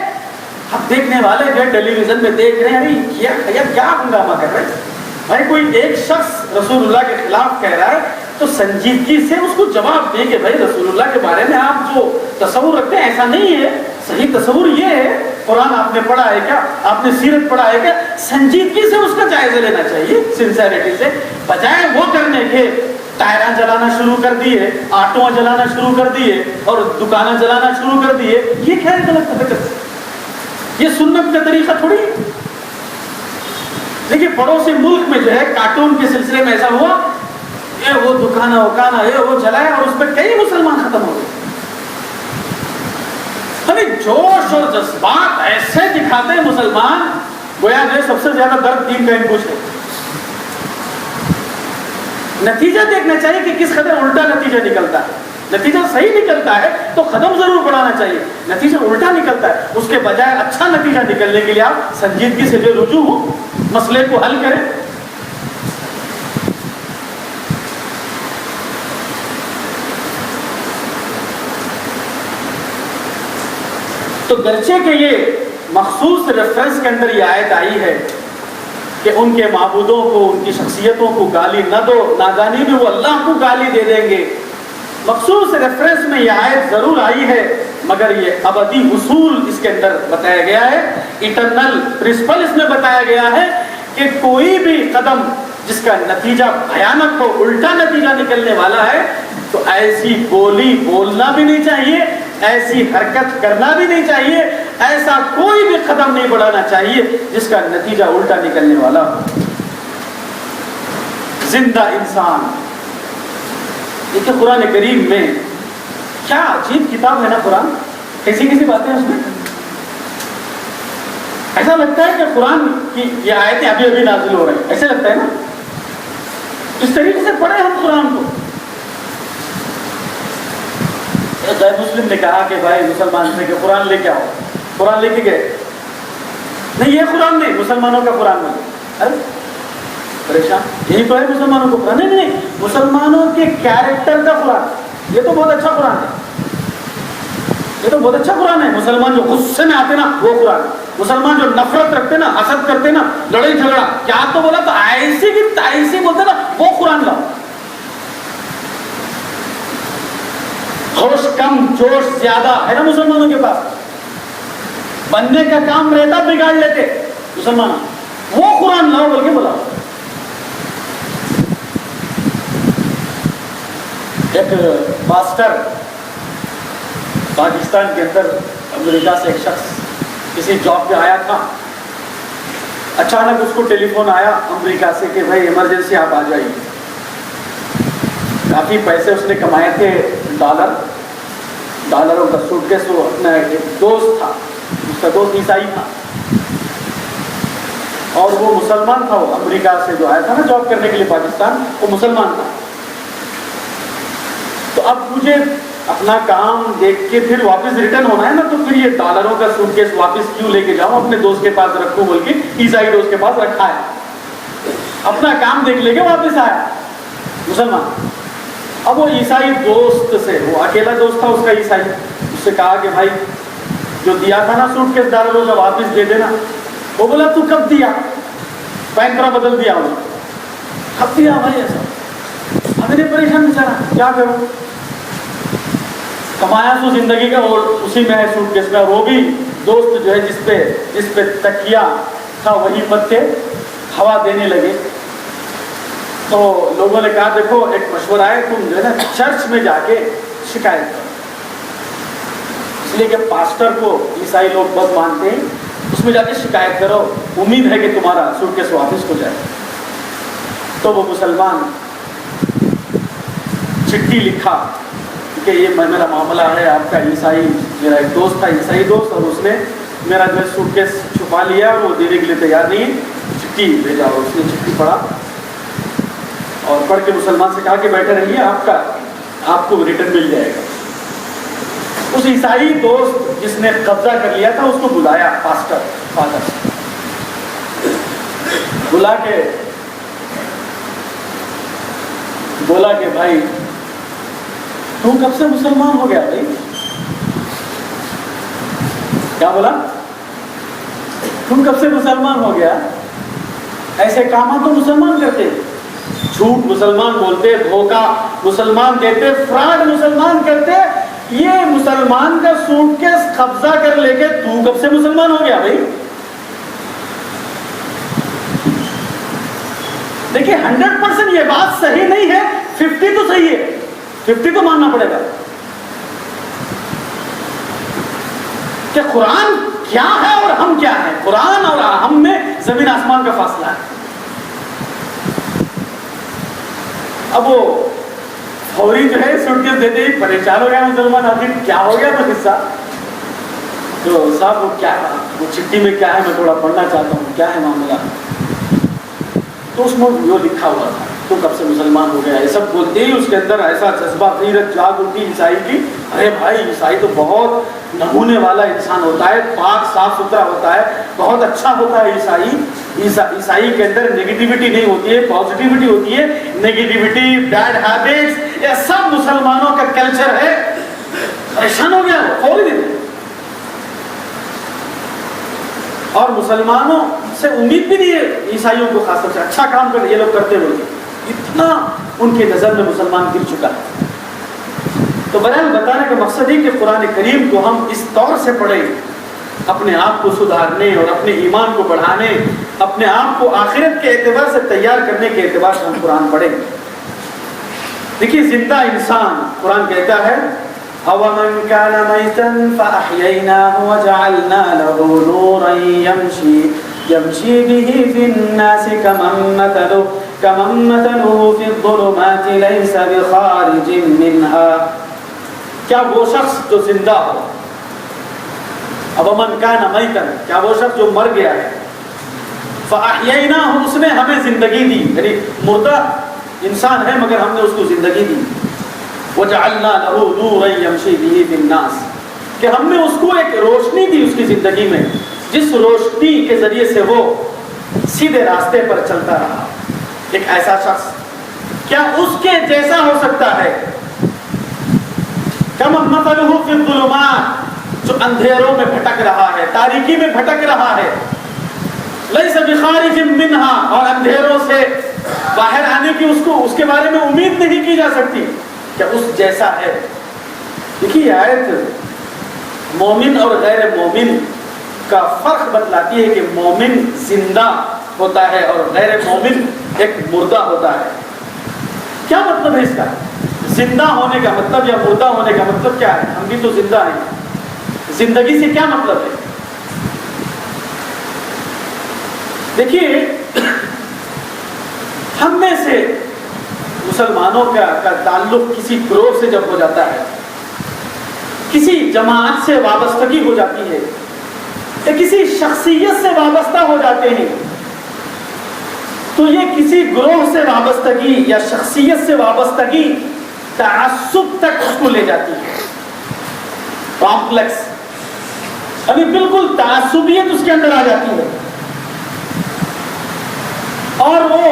اب دیکھنے والے جو ٹیلی ویژن میں دیکھ رہے ہیں ارے کیا ہنگامہ کر رہے ہیں. بھائی کوئی ایک شخص رسول اللہ کے خلاف کہہ رہا ہے تو سنجیدگی سے اس کو جواب دیں کہ بھائی رسول اللہ کے بارے میں آپ جو تصور رکھتے ہیں ایسا نہیں ہے, صحیح تصور یہ ہے, قرآن آپ نے پڑھا ہے کیا, آپ نے سیرت پڑھا ہے کیا. سنجیدگی سے اس کا جائزہ لینا چاہیے, سنسیریٹی سے, بجائے وہ کرنے کے ٹائراں جلانا شروع کر دیے, آٹواں جلانا شروع کر دیے اور دکانیں جلانا شروع کر دیے. یہ کیا ہے غلط حرکت, یہ سنت کا طریقہ تھوڑی. دیکھیے پڑوسی ملک میں جو ہے کارٹون کے سلسلے میں ایسا ہوا, یہ وہ دکانہ وکانہ یہ وہ جلائے اور اس پہ کئی مسلمان ختم ہو گئے. جوش اور جذبات ایسے دکھاتے ہیں مسلمان, گویا جو سب سے زیادہ درد دین کا انکش ہے. نتیجہ دیکھنا چاہیے کہ کس قدر الٹا نتیجہ نکلتا ہے. نتیجہ صحیح نکلتا ہے تو قدم ضرور بڑھانا چاہیے, نتیجہ الٹا نکلتا ہے اس کے بجائے اچھا نتیجہ نکلنے کے لیے آپ سنجیدگی سے جو رجوع ہو, مسئلے کو حل کریں. تو گرچہ کہ یہ مخصوص ریفرنس کے اندر یہ آیت آئی ہے کہ ان کے معبودوں کو, ان کی شخصیتوں کو گالی نہ دو, نادانی میں وہ اللہ کو گالی دے دیں گے, مخصوص ریفرنس میں یہ آیت ضرور آئی ہے, مگر یہ ابدی اصول اس کے اندر بتایا گیا ہے, ایٹرنل پرنسپل اس میں بتایا گیا ہے کہ کوئی بھی قدم جس کا نتیجہ بھیانک ہو, الٹا نتیجہ نکلنے والا ہے, تو ایسی بولی بولنا بھی نہیں چاہیے, ایسی حرکت کرنا بھی نہیں چاہیے, ایسا کوئی بھی قدم نہیں بڑھانا چاہیے جس کا نتیجہ الٹا نکلنے والا ہو. زندہ انسان, دیکھیں قرآن کریم میں کیا عجیب کتاب ہے نا قرآن, کیسی کیسی باتیں اس میں. ایسا لگتا ہے کہ قرآن کی یہ آیتیں ابھی ابھی نازل ہو رہی ہیں, ایسے لگتا ہے نا. اس طریقے سے پڑھیں ہم قرآن کو. غیر مسلم نے کہا کہ بھائی مسلمان سے کہ قرآن لے کے آؤ, قرآن لے کے گئے, نہیں یہ قرآن نہیں, مسلمانوں کا قرآن نہیں. ارے پریشان, یہی تو ہے مسلمانوں کو قرآن. نہیں نہیں, مسلمانوں کے کیریکٹر کا قرآن, یہ تو بہت اچھا قرآن ہے, یہ تو بہت اچھا قرآن ہے. مسلمان جو غصے میں آتے نا وہ قرآن, مسلمان جو نفرت رکھتے نا, حسد کرتے نا, لڑائی جھگڑا کیا تو بولا تو ایسی کی تائیسی بولتے نا, وہ قرآن لاؤ. ہوش کم جوش زیادہ ہے نا مسلمانوں کے پاس, بننے کا کام رہتا بگاڑ لیتے مسلمان, وہ قرآن لاؤ بول کے بلاؤ. ایک پاسٹر پاکستان کے اندر امریکہ سے ایک شخص کسی جاب پہ آیا تھا, اچانک اس کو ٹیلی فون آیا امریکہ سے کہ بھائی ایمرجنسی آپ آ جائیے. کافی پیسے اس نے کمائے تھے, ڈالروں کا سوٹ کیس. وہ اپنا ایک دوست تھا, اس کا دوست عیسائی تھا اور وہ مسلمان تھا. وہ امریکہ سے جو آیا تھا نا جاب کرنے کے لیے پاکستان, وہ مسلمان تھا. تو اب مجھے اپنا کام دیکھ کے پھر واپس ریٹرن ہونا ہے نا, تو پھر یہ ڈالروں کا سوٹ کیس واپس کیوں لے کے جاؤں, اپنے دوست کے پاس رکھوں بول کے عیسائی دوست کے پاس رکھا ہے. اپنا کام دیکھ لے کے واپس آیا مسلمان. اب وہ عیسائی دوست سے, وہ اکیلا دوست تھا اس کا عیسائی, اس سے کہا کہ بھائی جو دیا تھا نا سوٹ کیس ڈالروں کا واپس دے دینا. وہ بولا تو کب دیا, بینک بدل دیا, کب دیا بھائی ایسا. ہمیں نے پریشان بچارا, کیا کروں, کمایا تو زندگی کا اور اسی میں ہے سوٹ کیس میں. وہ بھی دوست جو ہے جس پہ تکیا تھا وہی پتے ہوا دینے لگے. تو لوگوں نے کہا دیکھو ایک مشورہ ہے، تم جو ہے نا چرچ میں جا کے شکایت کرو، اس لیے کہ پاسٹر کو عیسائی لوگ بہت مانتے ہیں، اس میں جا کے شکایت کرو، امید ہے کہ تمہارا سوٹ کیس واپس ہو جائے۔ تو وہ مسلمان چٹھی لکھا کہ یہ میرا معاملہ ہے، آپ کا عیسائی، میرا ایک دوست تھا عیسائی دوست، اور اس نے میرا جو ہے سوٹ کیس چھپا لیا، وہ دینے کے لیے تیار نہیں، چٹھی بھیجا، اور اس نے چٹھی پڑھا اور پڑھ کے مسلمان سے کہا کہ بیٹھے رہیے، آپ کو ریٹرن مل جائے گا۔ اس عیسائی دوست جس نے قبضہ کر لیا تھا اس کو بلایا پاسٹر فادر، بلا کے بولا کہ بھائی تم کب سے مسلمان ہو گیا بھائی؟ کیا بولا؟ تم کب سے مسلمان ہو گیا؟ ایسے کام تو مسلمان کرتے، جھوٹ مسلمان بولتے، دھوکہ مسلمان دیتے، فراڈ مسلمان کرتے، یہ مسلمان کا سوٹ کیس قبضہ کر لے کے تو کب سے مسلمان ہو گیا بھائی؟ دیکھیں 100% یہ بات صحیح نہیں ہے، 50 تو صحیح ہے، 50 تو ماننا پڑے گا کہ قرآن کیا ہے اور ہم کیا ہیں، قرآن اور ہم میں زمین آسمان کا فاصلہ ہے۔ اب وہ فوری جو ہے سوٹ کیس دیتے ہی پریشان ہو گیا مسلمان، آخر کیا ہو گیا تو قصہ؟ تو صاحب وہ کیا، وہ چٹھی میں کیا ہے، میں تھوڑا پڑھنا چاہتا ہوں، کیا ہے معاملہ؟ تو اس میں وہ لکھا ہوا تھا تو کب سے مسلمان ہو گیا، یہ سب بولتے ہی اس کے اندر ایسا جذبہ غیرت جاگ اٹھی عیسائی کی، ارے بھائی عیسائی تو بہت نمونے والا انسان ہوتا ہے، پاک صاف ستھرا ہوتا ہے، بہت اچھا ہوتا ہے عیسائی کے اندر نگیٹیوٹی نہیں ہوتی ہے، پازیٹیوٹی ہوتی ہے، نگیٹیوٹی، بیڈ ہیبٹس، یہ سب مسلمانوں کا کلچر ہے۔ پریشان ہو گیا فوری دن، اور مسلمانوں سے امید بھی نہیں ہے عیسائیوں کو خاص طور سے اچھا کام کر یہ لوگ کرتے ہوئے، اتنا ان کے نظر میں مسلمان گر چکا ہے۔ تو بہرحال بتانے کا مقصد ہے کہ قرآن کریم کو ہم اس طور سے پڑھیں، اپنے آپ کو سدھارنے اور اپنے ایمان کو بڑھانے، اپنے آپ کو آخرت کے اعتبار سے تیار کرنے کے اعتبار سے ہم قرآن پڑھیں۔ دیکھیے زندہ انسان، قرآن کہتا ہے أَوَمَنْ كَانَ مَيْتًا فَأَحْيَيْنَاهُ وَجَعَلْنَا لَهُ نُورًا يَمْشِي بِهِ فِي النَّاسِ كَمَنْ مَثَلُهُ فِي الظُّلُمَاتِ لَيْسَ بِخَارِجٍ مِنْهَا۔ کیا وہ شخص جو زندہ ہو، أَوَمَنْ كَانَ مَيْتًا، کیا وہ شخص جو مر گیا ہے، فَأَحْيَيْنَاهُ، اس نے ہمیں زندگی دی، یعنی مردہ انسان ہے مگر ہم نے اس کو زندگی دی، وَجَعَلْنَا لَهُ نُورًا يَمْشِي بِهِ فِي النَّاسِ، کہ ہم نے اس کو ایک روشنی دی اس کی زندگی میں، جس روشنی کے ذریعے سے وہ سیدھے راستے پر چلتا رہا۔ ایک ایسا شخص کیا اس کے جیسا ہو سکتا ہے؟ كَمَنْ مَثَلُهُ فِي الظُّلُمَاتِ، جو اندھیروں میں بھٹک رہا ہے، تاریکی میں بھٹک رہا ہے، لَيْسَ بِخَارِجٍ مِنْهَا، اور اندھیروں سے باہر آنے کی اس کے بارے میں امید نہیں کی جا سکتی کہ اس جیسا ہے۔ دیکھیے آیت مومن اور غیر مومن کا فرق بتلاتی ہے کہ مومن زندہ ہوتا ہے اور غیر مومن ایک مردہ ہوتا ہے۔ کیا مطلب ہے اس کا؟ زندہ ہونے کا مطلب یا مردہ ہونے کا مطلب کیا ہے؟ ہم بھی تو زندہ ہیں، زندگی سے کیا مطلب ہے؟ دیکھیے ہم میں سے مسلمانوں کا تعلق کسی گروہ سے جب ہو جاتا ہے، کسی جماعت سے وابستگی ہو جاتی ہے، یا کسی شخصیت سے وابستہ ہو جاتے ہیں، تو یہ کسی گروہ سے وابستگی یا شخصیت سے وابستگی تعصب تک اس کو لے جاتی ہے، کمپلیکس، ابھی بالکل تعصبیت اس کے اندر آ جاتی ہے، اور وہ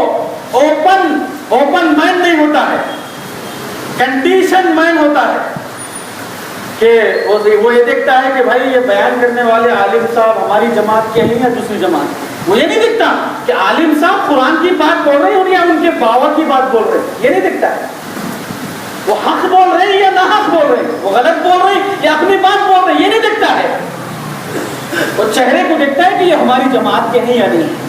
اوپن مائنڈ نہیں ہوتا ہے، کنڈیشن مائنڈ ہوتا ہے، کہ وہ یہ دیکھتا ہے کہ بھائی یہ بیان کرنے والے عالم صاحب ہماری جماعت کے ہیں یا دوسری جماعت، وہ یہ نہیں دیکھتا کہ عالم صاحب قرآن کی بات بول رہے ہیں یا ان کے باوا کی بات بول رہے ہیں، یہ نہیں دیکھتا ہے، وہ حق بول رہے ہیں یا نہ حق بول رہے ہیں، وہ غلط بول رہے ہیں یا اپنی بات بول رہے ہیں، یہ نہیں دیکھتا ہے، وہ چہرے کو دیکھتا ہے کہ یہ ہماری جماعت کے ہیں یا نہیں۔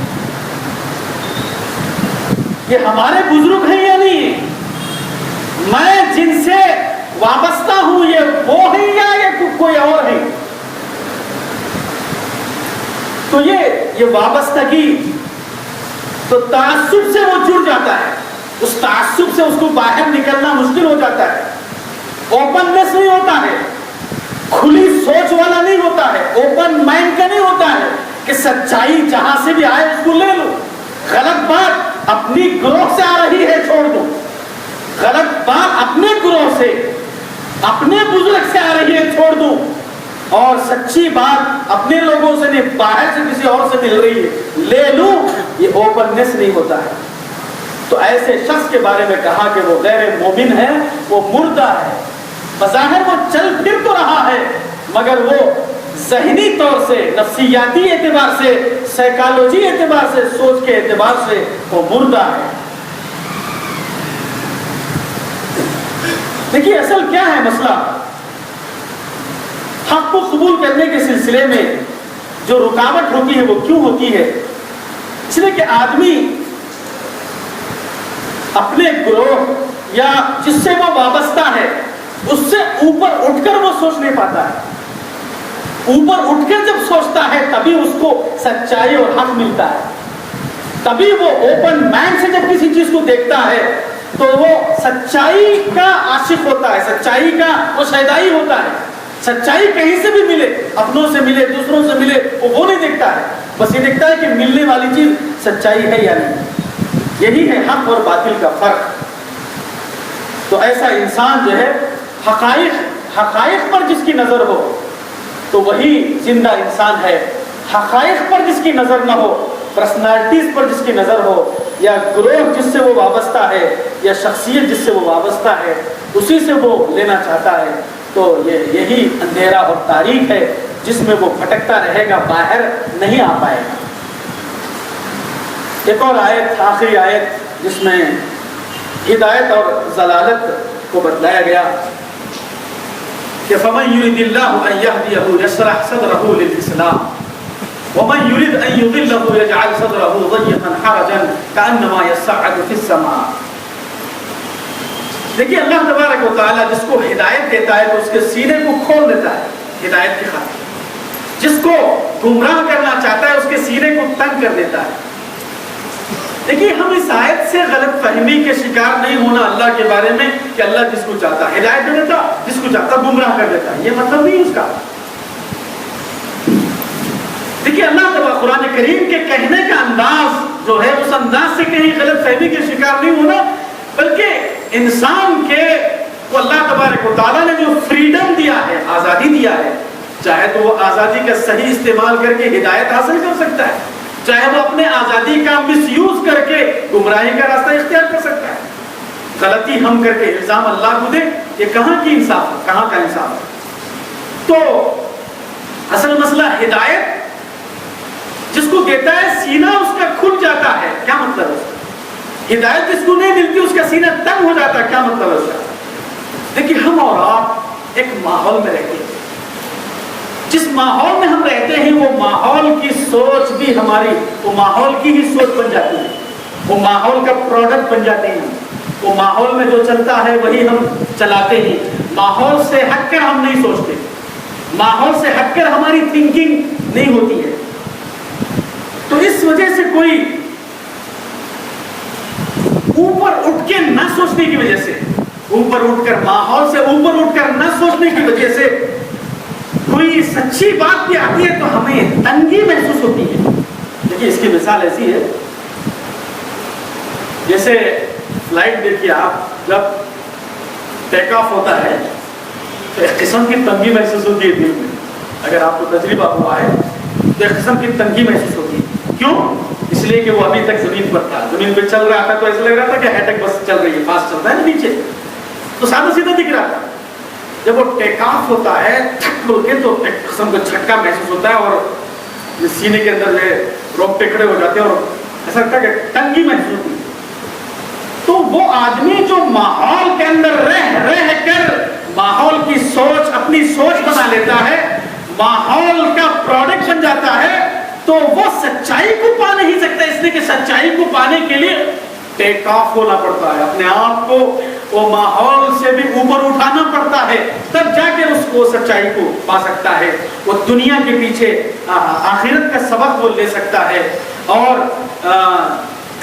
یہ ہمارے بزرگ ہیں یا نہیں ہیں؟ میں جن سے وابستہ ہوں یہ وہ ہیں یا یہ کوئی اور ہے؟ تو یہ وابستگی تو تعصب سے وہ جڑ جاتا ہے، اس تعصب سے اس کو باہر نکلنا مشکل ہو جاتا ہے، اوپننس نہیں ہوتا ہے، کھلی سوچ والا نہیں ہوتا ہے، اوپن مائنڈ کا نہیں ہوتا ہے کہ سچائی جہاں سے بھی آئے اس کو لے لو، غلط بات اپنی گروہ سے آ رہی ہے چھوڑ دو، غلط بات اپنے گروہ سے اپنے بزرگ سے آ رہی ہے چھوڑ دو، اور سچی بات اپنے لوگوں سے نہیں باہر سے کسی اور سے مل رہی ہے لے لوں، یہ اوپننس نہیں ہوتا ہے۔ تو ایسے شخص کے بارے میں کہا کہ وہ غیر مومن ہے، وہ مردہ ہے، بظاہر وہ چل پھر تو رہا ہے مگر وہ ذہنی طور سے، نفسیاتی اعتبار سے، سائیکالوجی اعتبار سے، سوچ کے اعتبار سے وہ مردہ ہے۔ دیکھیے اصل کیا ہے مسئلہ؟ حق کو قبول کرنے کے سلسلے میں جو رکاوٹ ہوتی ہے وہ کیوں ہوتی ہے؟ اس لیے کہ آدمی اپنے گروہ یا جس سے وہ وابستہ ہے اس سے اوپر اٹھ کر وہ سوچ نہیں پاتا ہے۔ اوپر اٹھ کر جب سوچتا ہے تبھی اس کو سچائی اور حق ملتا ہے، تبھی وہ اوپن مائنڈ سے جب کسی چیز کو دیکھتا ہے تو وہ سچائی کا عاشق ہوتا ہے، سچائی کا وہ شیدائی ہوتا ہے۔ سچائی کہیں سے بھی ملے، اپنوں سے ملے، دوسروں سے ملے، وہ نہیں دیکھتا ہے، بس یہ دیکھتا ہے کہ ملنے والی چیز سچائی ہے یا نہیں۔ یہی ہے حق اور باطل کا فرق۔ تو ایسا انسان جو ہے حقائق پر جس کی نظر ہو تو وہی زندہ انسان ہے، حقائق پر جس کی نظر نہ ہو، پرسنالٹیز پر جس کی نظر ہو، یا گروہ جس سے وہ وابستہ ہے، یا شخصیت جس سے وہ وابستہ ہے، اسی سے وہ لینا چاہتا ہے، تو یہی اندھیرا اور تاریک ہے جس میں وہ بھٹکتا رہے گا، باہر نہیں آ پائے گا۔ ایک اور آیت، آخری آیت جس میں ہدایت اور ضلالت کو بتلایا گیا کہ فَمَن يُرِدِ اللَّهُ أَن يَهْدِيَهُ يَشْرَحْ صَدْرَهُ لِلْإِسْلَامِ وَمَن يُرِدْ أَن يُضِلَّهُ يَجْعَلْ صَدْرَهُ ضَيِّقًا حَرَجًا كَأَنَّمَا يَصَّعَّدُ فِي السَّمَاءِ۔ دیکھیے اللہ تبارک و تعالیٰ جس کو ہدایت دیتا ہے تو اس کے سینے کو کھول دیتا ہے ہدایت کی خاطر، جس کو گمراہ کرنا چاہتا ہے اس کے سینے کو تنگ کر دیتا ہے۔ دیکھیے ہم اس آیت سے غلط فہمی کے شکار نہیں ہونا اللہ کے بارے میں کہ اللہ جس کو چاہتا ہدایت دے دیتا، جس کو چاہتا گمراہ کر دیتا، یہ مطلب نہیں اس کا۔ دیکھیے اللہ تعالیٰ قرآن کریم کے کہنے کا انداز جو ہے اس انداز سے کہیں غلط فہمی کے شکار نہیں ہونا، بلکہ انسان کے کو اللہ تبارک و تعالیٰ نے جو فریڈم دیا ہے، آزادی دیا ہے، چاہے تو وہ آزادی کا صحیح استعمال کر کے ہدایت حاصل کر سکتا ہے، چاہے وہ اپنے آزادی کا مس یوز کر کے گمراہی کا راستہ اختیار کر سکتا ہے۔ غلطی ہم کر کے الزام اللہ کو دیں، یہ کہاں کی انصاف ہے، کہاں کا انصاف ہے؟ تو اصل مسئلہ ہدایت جس کو دیتا ہے سینہ اس کا کھل جاتا ہے، کیا مطلب ہے اس کا؟ ہدایت جس کو نہیں ملتی اس کا سینہ تنگ ہو جاتا ہے، کیا مطلب ہے اس کا؟ دیکھیے ہم اور آپ ایک ماحول میں رہتے ہیں، جس ماحول میں ہم رہتے ہیں وہ ماحول کی سوچ بھی ہماری وہ ماحول کی ہی سوچ بن جاتی ہے، وہ ماحول کا پروڈکٹ بن جاتے ہیں، وہ ماحول میں جو چلتا ہے وہی ہم چلاتے ہیں، ماحول سے ہٹ کر ہم نہیں سوچتے، ماحول سے ہٹ کر ہماری تھنکنگ نہیں ہوتی ہے۔ تو اس وجہ سے کوئی اوپر اٹھ کے نہ سوچنے کی وجہ سے، اوپر اٹھ کر ماحول سے اوپر اٹھ کر نہ سوچنے کی وجہ سے کوئی سچی بات بھی آتی ہے تو ہمیں تنگی محسوس ہوتی ہے۔ دیکھیے اس کی مثال ایسی ہے جیسے فلائٹ دیکھیے آپ جب ٹیک آف ہوتا ہے تو ایک قسم کی تنگی محسوس ہوتی ہے دل میں، اگر آپ کو تجربہ ہوا ہے تو ایک قسم کی تنگی محسوس ہوتی ہے۔ کیوں؟ اس لیے کہ وہ ابھی تک زمین پر تھا، زمین پہ چل رہا تھا تو ایسا لگ رہا تھا کہ ہیٹک بس چل رہی ہے، فاسٹ چلتا ہے نا نیچے، تو سادہ سیدھا دکھ رہا تھا۔ جب وہ ٹیک آف ہوتا ہے تھک بول کے تو ایک قسم کا جھٹکا محسوس ہوتا ہے اور سینے کے اندر جو ہے روپٹے کھڑے ہو جاتے ہیں اور ایسا لگتا ہے کہ تنگی محسوس ہوتی ہے۔ تو وہ آدمی جو ماحول کے اندر رہ کر ماحول کی سوچ اپنی سوچ بنا لیتا ہے، ماحول کا پروڈکٹ بن جاتا ہے، تو وہ سچائی کو پا نہیں سکتا، اس لیے کہ سچائی کو پانے کے لیے ٹیک آف ہونا پڑتا ہے، اپنے آپ کو وہ ماحول سے بھی اوپر اٹھانا پڑتا ہے، تب جا کے اس کو سچائی کو پا سکتا ہے، وہ دنیا کے پیچھے آخرت کا سبق وہ لے سکتا ہے، اور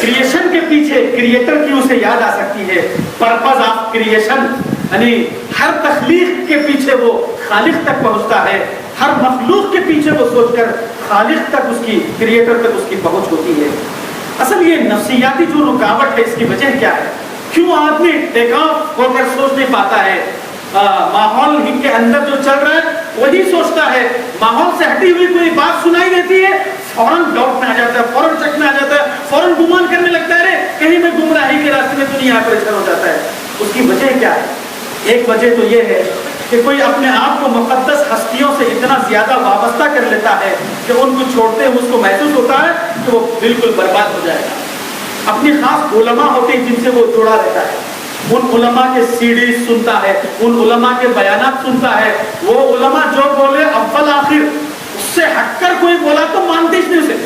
کریشن کے پیچھے کریٹر کی اسے یاد آ سکتی ہے، پرپز آف کریشن، یعنی ہر تخلیق کے پیچھے وہ خالق تک پہنچتا ہے، ہر مخلوق کے پیچھے وہ سوچ کر خالق تک اس کی، کریٹر تک اس کی پہنچ ہوتی ہے۔ اصل یہ نفسیاتی جو رکاوٹ ہے، اس کی وجہ کیا ہے؟ کیوں آدمی ٹیک آف ہو کر سوچ نہیں پاتا ہے؟ ماحول کے اندر جو چل رہا ہے وہی سوچتا ہے، ماحول سے ہٹی ہوئی کوئی بات سنائی دیتی ہے فوراً ڈاؤٹ میں آ جاتا ہے، فوراً شک میں آ جاتا ہے، فوراً گمان کرنے لگتا ہے کہیں میں گمراہی کے راستے میں تو نہیں، پریشان ہو جاتا ہے۔ اس کی وجہ کیا ہے؟ ایک وجہ تو یہ ہے کہ کوئی اپنے آپ کو مقدس ہستیوں سے اتنا زیادہ وابستہ کر لیتا ہے کہ ان کو چھوڑتے ہوئے اس کو محسوس ہوتا ہے کہ وہ بالکل برباد ہو جائے گا۔ اپنی خاص علماء ہوتے ہیں جن سے وہ جڑا رہتا ہے، ان علماء کے سیڈی سنتا ہے، ان علماء کے بیانات سنتا ہے، وہ علماء جو بولے اول آخر اس سے ہٹ کر کوئی بولا تو مانتے ہی نہیں اسے،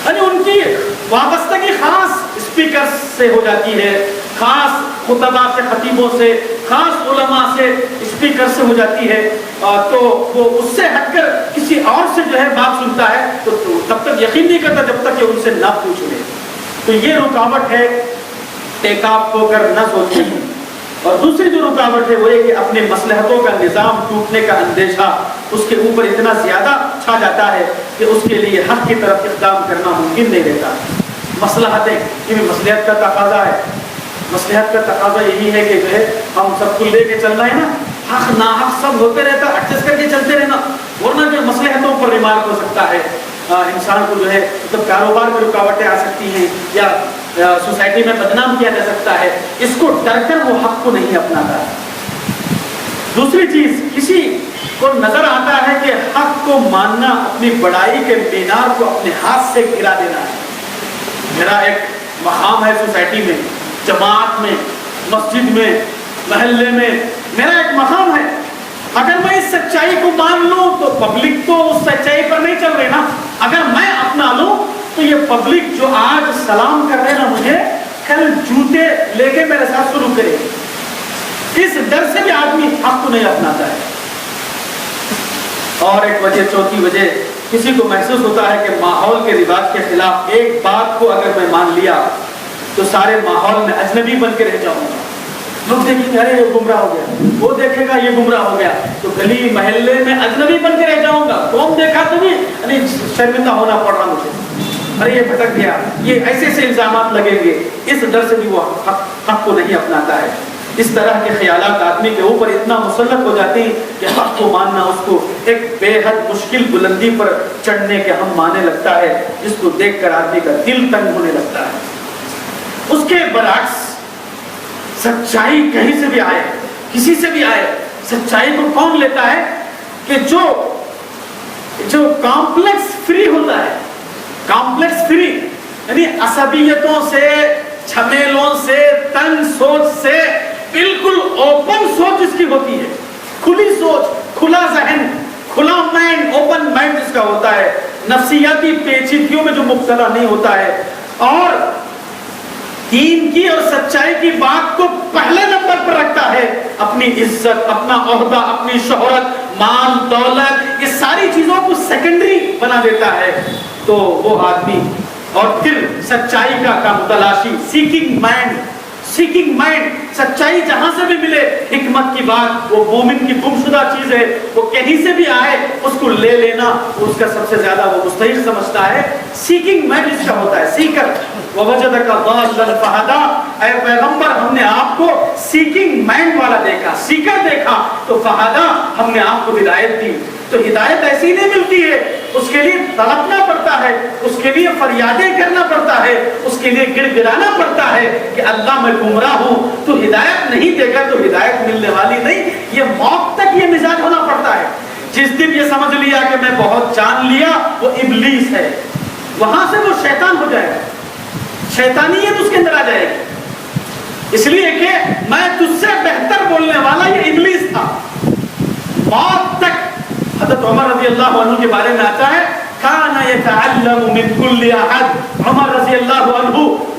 یعنی ان کی وابستگی خاص اسپیکر سے ہو جاتی ہے، خاص خطبہ سے، خطیبوں سے، خاص علماء سے، اسپیکر سے ہو جاتی ہے، تو وہ اس سے ہٹ کر کسی اور سے جو ہے بات سنتا ہے تو تب تک یقین نہیں کرتا جب تک کہ ان سے نہ پوچھ لے۔ تو یہ رکاوٹ ہے ٹیک آف ہو کر نہ سوچنے کی۔ اور دوسری جو رکاوٹ ہے وہ یہ کہ اپنے مصلحتوں کا نظام ٹوٹنے کا اندیشہ اس کے اوپر اتنا زیادہ چھا جاتا ہے کہ اس کے لیے حق کی طرف اقدام کرنا ممکن نہیں رہتا۔ مصلحتیں، یہ بھی مصلحت کا تقاضا ہے، مصلحت کا تقاضا یہی ہے کہ جو ہے ہم سب کو لے کے چلنا ہے نا، حق ناحق سب ہوتے رہتا، ایڈجسٹ کر کے چلتے رہنا، ورنہ جو مصلحتوں پر ریمارک ہو سکتا ہے، انسان کو جو ہے مطلب کاروبار میں رکاوٹیں آ سکتی ہیں یا سوسائٹی میں بدنام کیا جا سکتا ہے، اس کو ڈر کر وہ حق کو نہیں اپناتا۔ دوسری چیز، کسی کو نظر آتا ہے کہ حق کو ماننا اپنی بڑائی کے مینار کو اپنے ہاتھ سے گرا دینا ہے۔ میرا ایک مقام ہے سوسائٹی میں، جماعت میں، مسجد میں، محلے میں، میرا ایک مقام ہے، اگر میں اس سچائی کو مان لوں تو پبلک تو اس سچائی پر نہیں چل رہی نا، اگر میں اپنا لوں تو یہ پبلک جو آج سلام کر رہے نا مجھے، کل جوتے لے کے میرے ساتھ شروع کرے، اس ڈر سے بھی آدمی حق کو نہیں اپناتا ہے۔ اور ایک وجہ، چوتھی وجہ، کسی کو محسوس ہوتا ہے کہ ماحول کے رواج کے خلاف ایک بات کو اگر میں مان لیا تو سارے ماحول میں اجنبی بن کے رہ جاؤں گا، لوگ دیکھیں گے ارے یہ گمراہ ہو گیا، وہ دیکھے گا یہ گمراہ ہو گیا، تو گلی محلے میں اجنبی بن کے رہ جاؤں گا، قوم دیکھا تو بھی یعنی شرمندہ ہونا پڑ رہا مجھے، ارے یہ بھٹک گیا، یہ ایسے ایسے الزامات لگیں گے، اس ڈر سے بھی وہ حق کو نہیں اپناتا ہے۔ اس طرح کے خیالات آدمی کے اوپر اتنا مسلط ہو جاتے ہیں کہ حق کو ماننا اس کو ایک بے حد مشکل بلندی پر چڑھنے کے ہم ماننے لگتا ہے، جس کو دیکھ کر آدمی کا دل تنگ ہونے لگتا ہے۔ اس کے برعکس سچائی کہیں سے بھی آئے، کسی سے بھی آئے، سچائی کو کون لیتا ہے کہ جو کمپلیکس فری ہوتا ہے، کمپلیکس فری یعنی عصبیتوں سے، جھمیلوں سے، تنگ سوچ سے بالکل اوپن سوچ اس کی ہوتی ہے، کھلی سوچ، کھلا ذہن، کھلا مائنڈ، اوپن مائنڈ اس کا ہوتا ہے، نفسیاتی پیچیدگیوں میں جو مبتلا نہیں ہوتا ہے، اور دین کی اور سچائی کی بات کو پہلے نمبر پر رکھتا ہے، اپنی عزت، اپنا عہدہ، اپنی شہرت، مال، دولت، یہ ساری چیزوں کو سیکنڈری بنا دیتا ہے، تو وہ آدمی، اور پھر سچائی کا متلاشی، سیکنگ مائنڈ، سچائی جہاں سے بھی ملے، حکمت کی بات، وہ مومن کی گمشدہ چیز ہے، وہ کہیں سے بھی آئے اس کو لے لینا اس کا سب سے زیادہ وہ مستحق سمجھتا ہے۔ سیکنگ مائنڈ اس کا ہوتا ہے، سیکر۔ وَوَجَدَكَ ضَالًّا فَهَدَىٰ، اے پیغمبر ہم نے آپ کو سیکنگ مائنڈ والا دیکھا، سیکر دیکھا، تو فَهَدَىٰ ہم نے آپ کو ہدایت دی۔ تو ہدایت ایسی نہیں ملتی ہے، اس کے لیے تڑپنا پڑتا ہے، اس کے لیے فریادیں کرنا پڑتا ہے، اس کے لیے گڑ گڑانا پڑتا ہے کہ اللہ میں گمراہ ہوں، تو ہدایت نہیں دے گا تو ہدایت ملنے والی نہیں، یہ موت تک یہ مزاج ہونا پڑتا ہے۔ جس دن یہ سمجھ لیا کہ میں بہت جان لیا، وہ ابلیس ہے، وہاں سے وہ شیطان ہو جائے گا، شیطانیت اس کے اندر آ جائے گی، اس لیے کہ میں تجھ سے بہتر بولنے والا یہ ابلیس تھا۔ موت تک حضرت عمر رضی اللہ عنہ کے بارے میں آتا ہے، کان یتعلم من کل احد، عمر رضی اللہ عنہ